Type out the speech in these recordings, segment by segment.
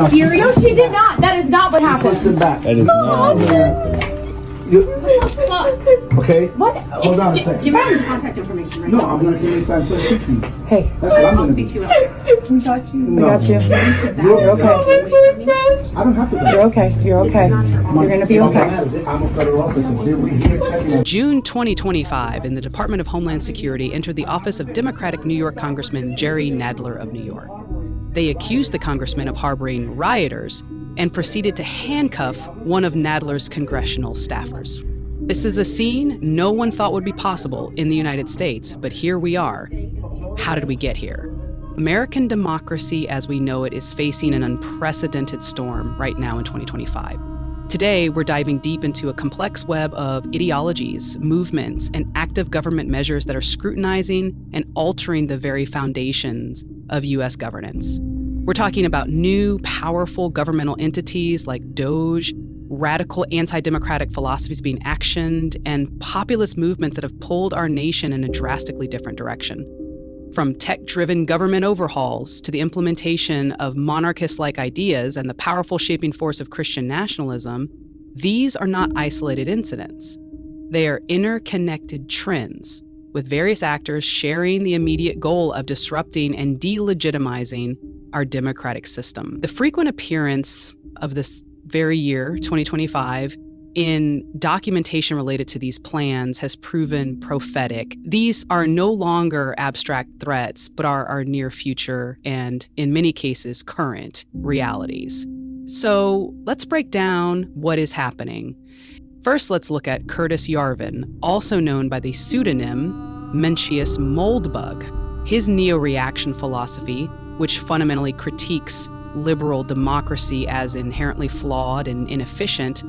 not. No, she did not. That is not what happened. Listen back. That is not what happened. Okay? What? Hold on a second. Give me your contact information right No, now. I'm going to give you time to speak to you. Hey, That's what I'm going to Speak do. to you after. we got you. No. We got you. You're okay. I don't have to go. You're okay. You're okay. You're gonna be okay. I'm a federal officer. We're here checking on. June 2025, in the Department of Homeland Security entered the office of Democratic New York Congressman Jerry Nadler of New York. They accused the congressman of harboring rioters and proceeded to handcuff one of Nadler's congressional staffers. This is a scene no one thought would be possible in the United States, but here we are. How did we get here? American democracy as we know it is facing an unprecedented storm right now in 2025. Today, we're diving deep into a complex web of ideologies, movements, and active government measures that are scrutinizing and altering the very foundations of U.S. governance. We're talking about new, powerful governmental entities like DOGE, radical anti-democratic philosophies being actioned, and populist movements that have pulled our nation in a drastically different direction. From tech-driven government overhauls to the implementation of monarchist-like ideas and the powerful shaping force of Christian nationalism, these are not isolated incidents. They are interconnected trends, with various actors sharing the immediate goal of disrupting and delegitimizing our democratic system. The frequent appearance of this very year, 2025, in documentation related to these plans has proven prophetic. These are no longer abstract threats, but are our near future and, in many cases, current realities. So let's break down what is happening. First, let's look at Curtis Yarvin, also known by the pseudonym Mencius Moldbug. His neo-reaction philosophy, which fundamentally critiques liberal democracy as inherently flawed and inefficient,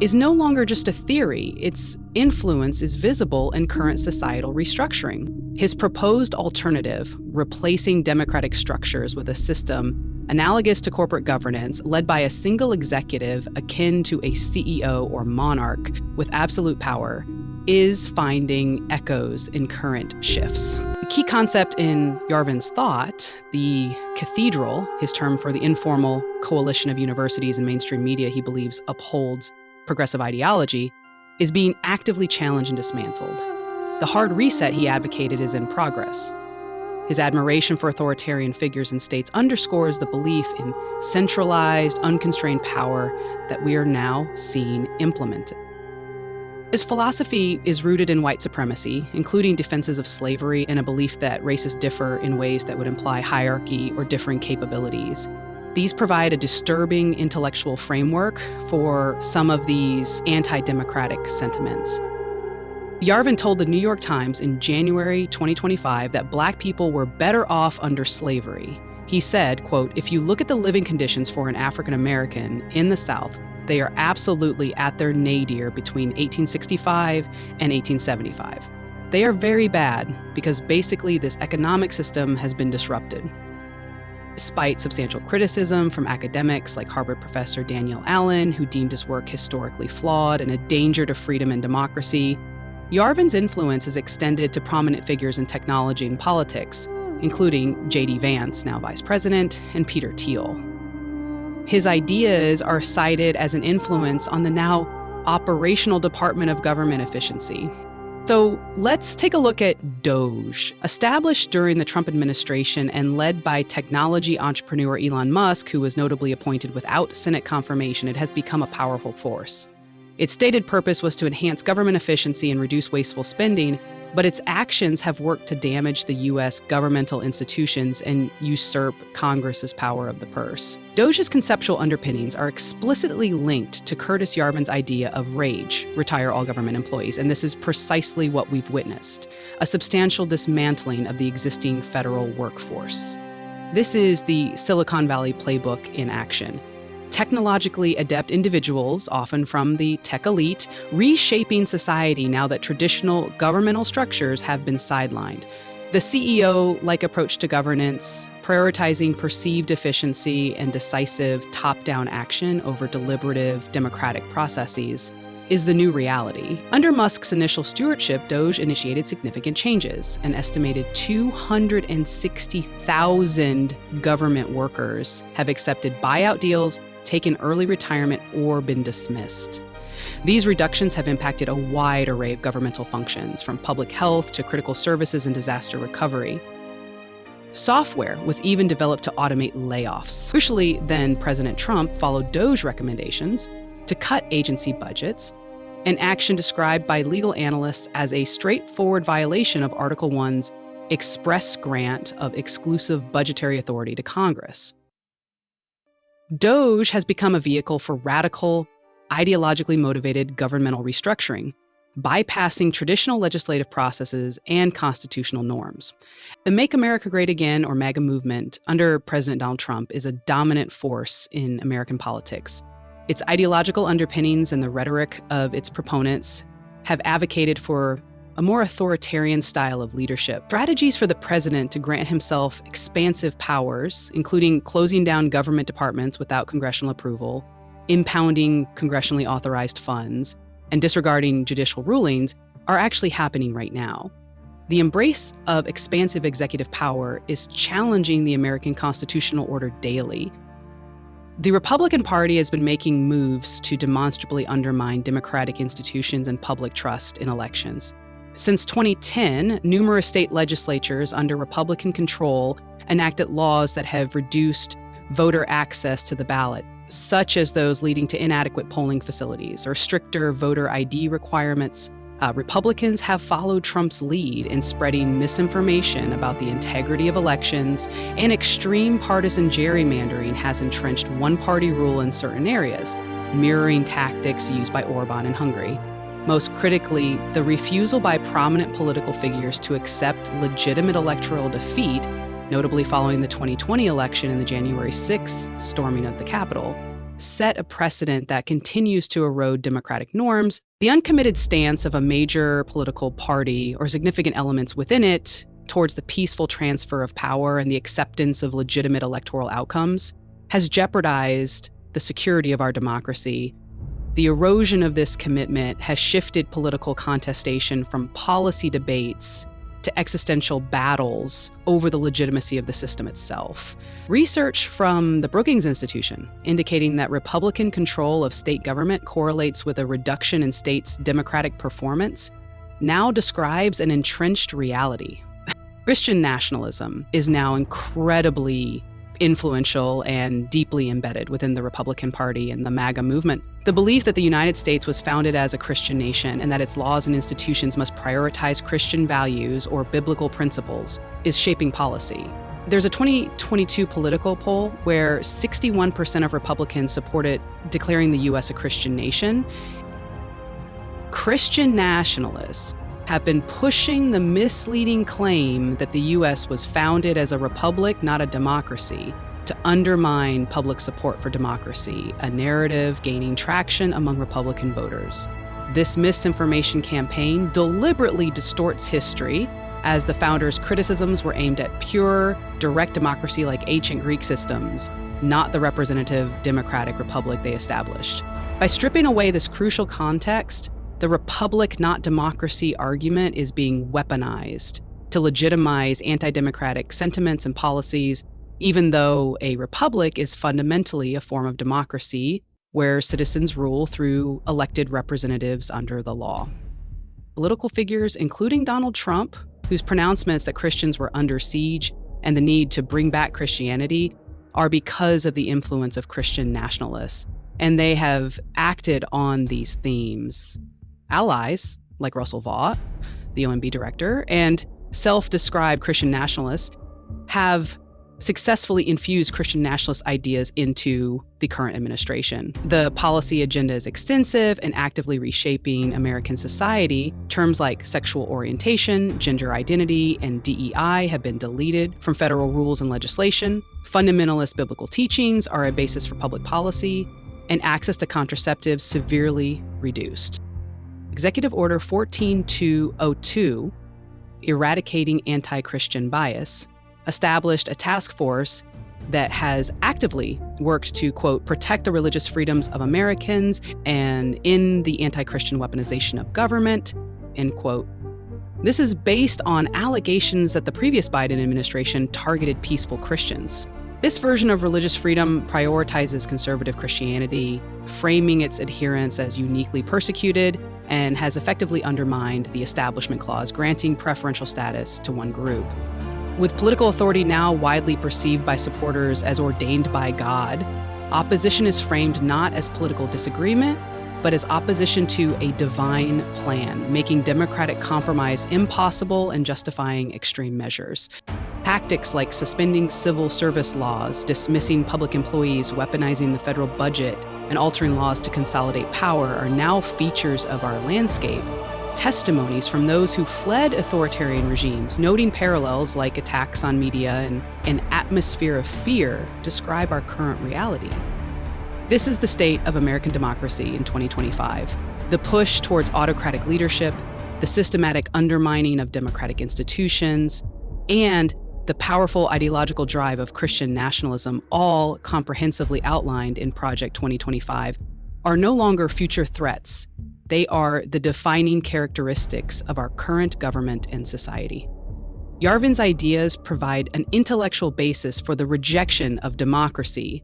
is no longer just a theory. Its influence is visible in current societal restructuring. His proposed alternative, replacing democratic structures with a system analogous to corporate governance, led by a single executive akin to a CEO or monarch with absolute power, is finding echoes in current shifts. The key concept in Yarvin's thought, the cathedral, his term for the informal coalition of universities and mainstream media he believes upholds progressive ideology, is being actively challenged and dismantled. The hard reset he advocated is in progress. His admiration for authoritarian figures and states underscores the belief in centralized, unconstrained power that we are now seeing implemented. His philosophy is rooted in white supremacy, including defenses of slavery and a belief that races differ in ways that would imply hierarchy or differing capabilities. These provide a disturbing intellectual framework for some of these anti-democratic sentiments. Yarvin told the New York Times in January 2025 that Black people were better off under slavery. He said, quote, "If you look at the living conditions for an African American in the South, they are absolutely at their nadir between 1865 and 1875. They are very bad because basically this economic system has been disrupted." Despite substantial criticism from academics like Harvard professor Daniel Allen, who deemed his work historically flawed and a danger to freedom and democracy, Yarvin's influence is extended to prominent figures in technology and politics, including J.D. Vance, now vice president, and Peter Thiel. His ideas are cited as an influence on the now operational Department of Government Efficiency. So let's take a look at DOGE. Established during the Trump administration and led by technology entrepreneur Elon Musk, who was notably appointed without Senate confirmation, it has become a powerful force. Its stated purpose was to enhance government efficiency and reduce wasteful spending, but its actions have worked to damage the U.S. governmental institutions and usurp Congress's power of the purse. DOGE's conceptual underpinnings are explicitly linked to Curtis Yarvin's idea of RAGE, retire all government employees, and this is precisely what we've witnessed, a substantial dismantling of the existing federal workforce. This is the Silicon Valley playbook in action. Technologically adept individuals, often from the tech elite, reshaping society now that traditional governmental structures have been sidelined. The CEO-like approach to governance, prioritizing perceived efficiency and decisive top-down action over deliberative democratic processes, is the new reality. Under Musk's initial stewardship, DOGE initiated significant changes. An estimated 260,000 government workers have accepted buyout deals, taken early retirement, or been dismissed. These reductions have impacted a wide array of governmental functions, from public health to critical services and disaster recovery. Software was even developed to automate layoffs. Crucially, then President Trump followed DOGE recommendations to cut agency budgets, an action described by legal analysts as a straightforward violation of Article 1's express grant of exclusive budgetary authority to Congress. DOGE has become a vehicle for radical, ideologically motivated governmental restructuring, bypassing traditional legislative processes and constitutional norms. The Make America Great Again, or MAGA movement, under President Donald Trump is a dominant force in American politics. Its ideological underpinnings and the rhetoric of its proponents have advocated for a more authoritarian style of leadership. Strategies for the president to grant himself expansive powers, including closing down government departments without congressional approval, impounding congressionally authorized funds, and disregarding judicial rulings, are actually happening right now. The embrace of expansive executive power is challenging the American constitutional order daily. The Republican Party has been making moves to demonstrably undermine democratic institutions and public trust in elections. Since 2010, numerous state legislatures under Republican control enacted laws that have reduced voter access to the ballot, such as those leading to inadequate polling facilities or stricter voter ID requirements. Republicans have followed Trump's lead in spreading misinformation about the integrity of elections, and extreme partisan gerrymandering has entrenched one-party rule in certain areas, mirroring tactics used by Orban in Hungary. Most critically, the refusal by prominent political figures to accept legitimate electoral defeat, notably following the 2020 election and the January 6th storming of the Capitol, set a precedent that continues to erode democratic norms. The uncommitted stance of a major political party or significant elements within it towards the peaceful transfer of power and the acceptance of legitimate electoral outcomes has jeopardized the security of our democracy. The erosion of this commitment has shifted political contestation from policy debates to existential battles over the legitimacy of the system itself. Research from the Brookings Institution indicating that Republican control of state government correlates with a reduction in states' democratic performance now describes an entrenched reality. Christian nationalism is now incredibly influential and deeply embedded within the Republican Party and the MAGA movement. The belief that the United States was founded as a Christian nation and that its laws and institutions must prioritize Christian values or biblical principles is shaping policy. There's a 2022 Politico poll where 61% of Republicans supported declaring the U.S. a Christian nation. Christian nationalists have been pushing the misleading claim that the U.S. was founded as a republic, not a democracy, to undermine public support for democracy, a narrative gaining traction among Republican voters. This misinformation campaign deliberately distorts history, as the founders' criticisms were aimed at pure, direct democracy like ancient Greek systems, not the representative democratic republic they established. By stripping away this crucial context, the republic, not democracy argument is being weaponized to legitimize anti-democratic sentiments and policies, even though a republic is fundamentally a form of democracy where citizens rule through elected representatives under the law. Political figures, including Donald Trump, whose pronouncements that Christians were under siege and the need to bring back Christianity are because of the influence of Christian nationalists, and they have acted on these themes. Allies, like Russell Vought, the OMB director, and self-described Christian nationalists have successfully infused Christian nationalist ideas into the current administration. The policy agenda is extensive and actively reshaping American society. Terms like sexual orientation, gender identity, and DEI have been deleted from federal rules and legislation. Fundamentalist biblical teachings are a basis for public policy, and access to contraceptives severely reduced. Executive Order 14202, Eradicating Anti-Christian Bias, established a task force that has actively worked to, quote, protect the religious freedoms of Americans and in the anti-Christian weaponization of government, end quote. This is based on allegations that the previous Biden administration targeted peaceful Christians. This version of religious freedom prioritizes conservative Christianity, framing its adherents as uniquely persecuted, and has effectively undermined the Establishment Clause, granting preferential status to one group. With political authority now widely perceived by supporters as ordained by God, opposition is framed not as political disagreement, but as opposition to a divine plan, making democratic compromise impossible and justifying extreme measures. Tactics like suspending civil service laws, dismissing public employees, weaponizing the federal budget, and altering laws to consolidate power are now features of our landscape. Testimonies from those who fled authoritarian regimes, noting parallels like attacks on media and an atmosphere of fear, describe our current reality. This is the state of American democracy in 2025. The push towards autocratic leadership, the systematic undermining of democratic institutions, and the powerful ideological drive of Christian nationalism, all comprehensively outlined in Project 2025, are no longer future threats. They are the defining characteristics of our current government and society. Yarvin's ideas provide an intellectual basis for the rejection of democracy.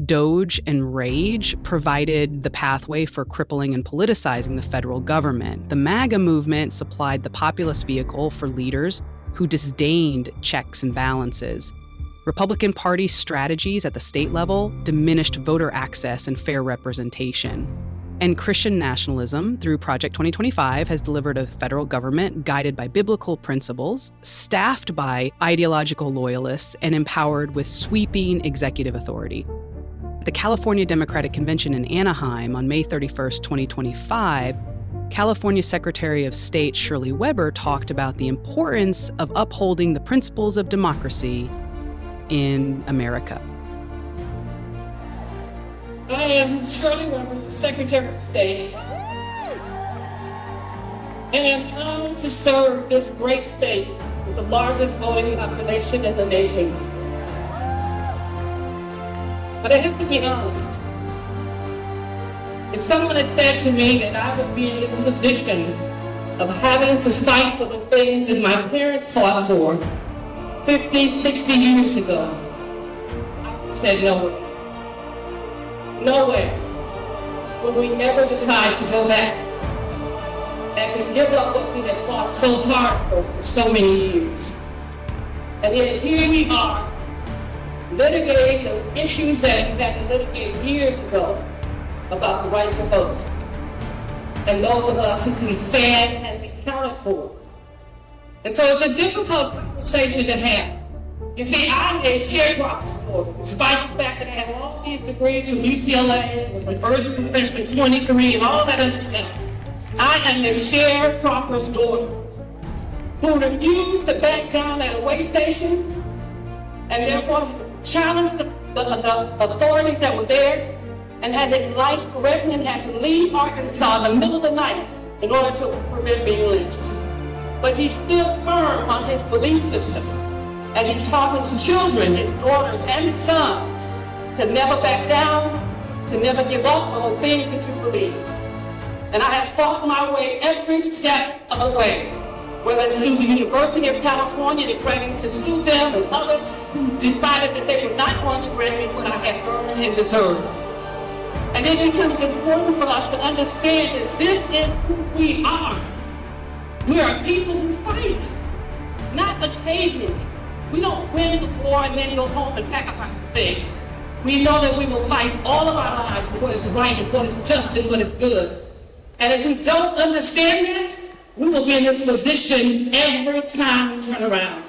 DOGE and RAGE provided the pathway for crippling and politicizing the federal government. The MAGA movement supplied the populist vehicle for leaders who disdained checks and balances. Republican Party strategies at the state level diminished voter access and fair representation. And Christian nationalism, through Project 2025, has delivered a federal government guided by biblical principles, staffed by ideological loyalists, and empowered with sweeping executive authority. At the California Democratic Convention in Anaheim on May 31st, 2025, California Secretary of State Shirley Weber talked about the importance of upholding the principles of democracy in America. I am Shirley Weber, Secretary of State, and I'm honored to serve this great state with the largest voting population in the nation. But I have to be honest. If someone had said to me that I would be in this position of having to fight for the things that my parents fought for 50, 60 years ago, I would have said no way. No way will we ever decide to go back and to give up what we had fought so hard for so many years. And yet here we are, litigating the issues that we had to litigate years ago about the right to vote. And those of us who can stand and be counted for. And so it's a difficult conversation to have. You see, I'm a sharecropper for, despite the fact that I have all these degrees from UCLA, with an early profession 23, and all that other stuff. I am a sharecropper's daughter who refused to back down at a way station and therefore challenged the authorities that were there and had his life threatened and had to leave Arkansas in the middle of the night in order to prevent being lynched. But he stood firm on his belief system. And he taught his children, his daughters, and his sons to never back down, to never give up on the things that you believe. And I have fought my way every step of the way, whether it's through the University of California threatening to sue them and others who decided that they were not going to grant me what I had earned and deserved. And it becomes important for us to understand that this is who we are. We are people who fight, not occasionally. We don't win the war and then go home and pack up our things. We know that we will fight all of our lives for what is right and what is just and what is good. And if we don't understand that, we will be in this position every time we turn around.